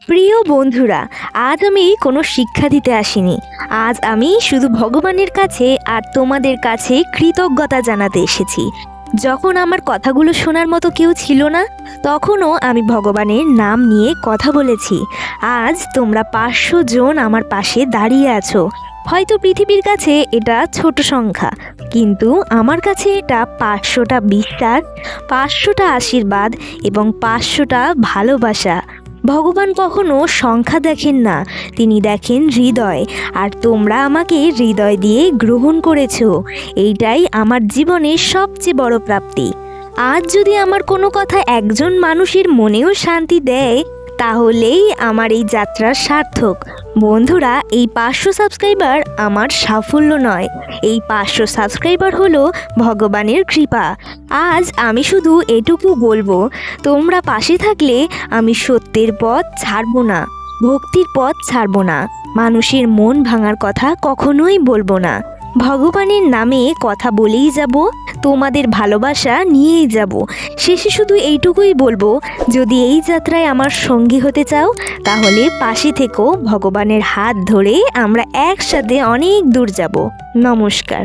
প্রিয় বন্ধুরা, আজ আমি কোনো শিক্ষা দিতে আসিনি। আজ আমি শুধু ভগবানের কাছে আর তোমাদের কাছে কৃতজ্ঞতা জানাতে এসেছি। যখন আমার কথাগুলো শোনার মতো কেউ ছিল না, তখনও আমি ভগবানের নাম নিয়ে কথা বলেছি। আজ তোমরা 500 জন আমার পাশে দাঁড়িয়ে আছো। হয়তো পৃথিবীর কাছে এটা ছোট সংখ্যা, কিন্তু আমার কাছে এটা 500টা বিশ্বাস, 500টা আশীর্বাদ এবং 500টা ভালোবাসা। ভগবান কখনো সংখ্যা দেখেন না, তিনি দেখেন হৃদয়। আর তোমরা আমাকে হৃদয় দিয়ে গ্রহণ করেছো, এইটাই আমার জীবনের সবচেয়ে বড় প্রাপ্তি। আজ যদি আমার কোনো কথা একজন মানুষের মনেও শান্তি দেয়, তাহলেই আমার এই যাত্রা সার্থক। বন্ধুরা, এই 500 সাবস্ক্রাইবার আমার সাফল্য নয়, এই 500 সাবস্ক্রাইবার হলো ভগবানের কৃপা। আজ আমি শুধু এটুকু বলবো, তোমরা পাশে থাকলে আমি সত্যের পথ ছাড়বো না, ভক্তির পথ ছাড়বো না, মানুষের মন ভাঙার কথা কখনোই বলবো না। ভগবানের নামে কথা বলেই যাব, তোমাদের ভালোবাসা নিয়েই যাব। শেষে শুধু এইটুকুই বলবো, যদি এই যাত্রায় আমার সঙ্গী হতে চাও, তাহলে পাশে থেকো। ভগবানের হাত ধরে আমরা একসাথে অনেক দূর যাব। নমস্কার।